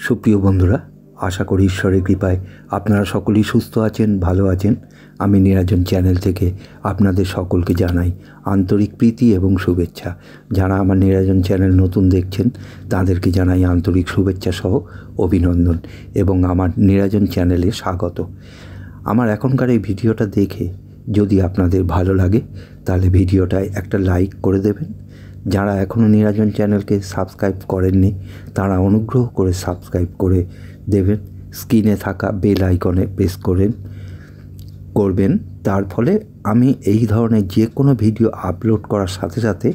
সুপ্রিয় বন্ধুরা, আশা করি ঈশ্বরের কৃপায় আপনারা সকলেই সুস্থ আছেন, ভালো আছেন। আমি নিরাজন চ্যানেল থেকে আপনাদের সকলকে জানাই আন্তরিক প্রীতি এবং শুভেচ্ছা। যারা আমার নিরাজন চ্যানেল নতুন দেখছেন তাদেরকে জানাই আন্তরিক শুভেচ্ছা সহ অভিনন্দন এবং আমার নিরাজন চ্যানেলে স্বাগত। আমার এখনকার এই ভিডিওটা দেখে যদি আপনাদের ভালো লাগে তাহলে ভিডিওটায় একটা লাইক করে দেবেন। যারা এখনও নিরাজন চ্যানেলকে সাবস্ক্রাইব করেননি তারা অনুগ্রহ করে সাবস্ক্রাইব করে দেবেন। স্ক্রিনে থাকা বেল আইকনে প্রেস করবেন। তার ফলে আমি এই ধরনের যে কোনো ভিডিও আপলোড করার সাথে সাথে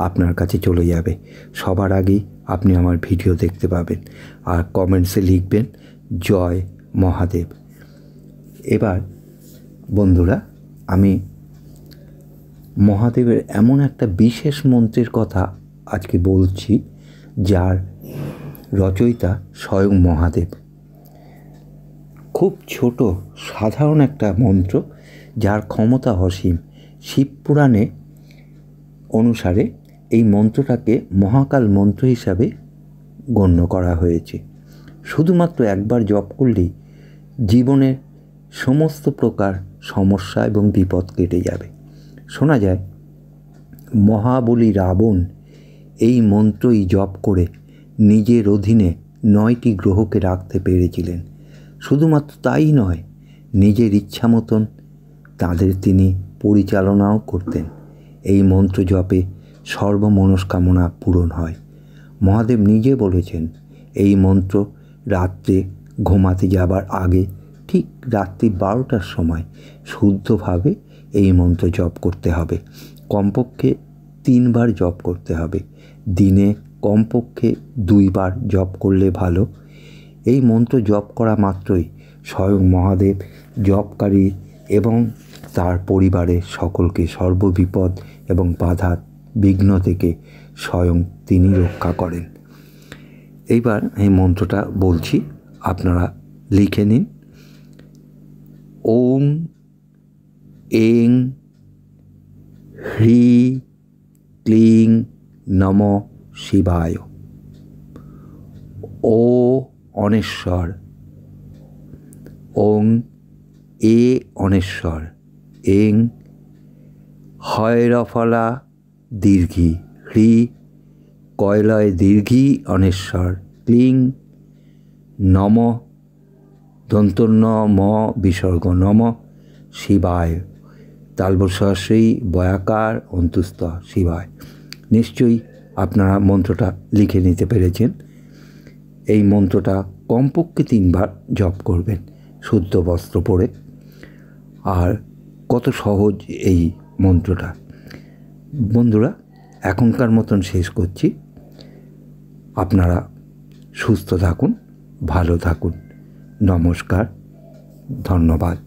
আপনার কাছে চলে যাবে। সবার আগেই আপনি আমার ভিডিও দেখতে পাবেন। আর কমেন্টসে লিখবেন জয় মহাদেব। এবার বন্ধুরা, আমি মহাদেবের এমন একটা বিশেষ মন্ত্রের কথা আজকে বলছি যার রচয়িতা স্বয়ং মহাদেব। খুব ছোট সাধারণ একটা মন্ত্র যার ক্ষমতা অসীম। শিবপুরাণে অনুসারে এই মন্ত্রটাকে মহাকাল মন্ত্র হিসাবে গণ্য করা হয়েছে। শুধুমাত্র একবার জপ করলেই জীবনের সমস্ত প্রকার সমস্যা এবং বিপদ কেটে যাবে। শোনা যায় মহাবলী রাবণ এই মন্ত্রই জপ করে নিজের অধীনে 9টি গ্রহকে রাখতে পেরেছিলেন। শুধুমাত্র তাই নয়, নিজের ইচ্ছা মতন তাদের তিনি পরিচালনাও করতেন। এই মন্ত্র জপে সর্বমনস্কামনা পূরণ হয়। মহাদেব নিজে বলেছেন এই মন্ত্র রাত্রে ঘুমাতে যাবার আগে ঠিক রাত্রি 12টার সময় শুদ্ধভাবে এই মন্ত্র জপ করতে হবে। কমপক্ষে 3 বার জপ করতে হবে। দিনে কমপক্ষে 2 বার জপ করলে ভালো। এই মন্ত্র জপ করা মাত্রই স্বয়ং মহাদেব জপকারী এবং তার পরিবারের সকলকে সর্ববিপদ এবং বাধা বিঘ্ন থেকে স্বয়ং তিনি রক্ষা করেন। এইবার এই মন্ত্রটা বলছি, আপনারা লিখে নিন। ওং এং হ্রি ক্লিং নম শিবায়। ও অনেশ্বর। ওং এ অনেশ্বর। এং হয়রফলা দীর্ঘি হ্রি কয়লয় দীর্ঘি অনেশ্বর। ক্লিং নম দন্তন্য ম বিসর্গ নম শিবায়। তালবস্যই বয়াকার অন্তুস্থ শিবায়। নিশ্চয়ই আপনারা মন্ত্রটা লিখে নিতে পেরেছেন। এই মন্ত্রটা কমপক্ষে 3 বার জপ করবেন শুদ্ধ বস্ত্র পরে। আর কত সহজ এই মন্ত্রটা। বন্ধুরা, এখনকার মতন শেষ করছি। আপনারা সুস্থ থাকুন, ভালো থাকুন। নমস্কার, ধন্যবাদ।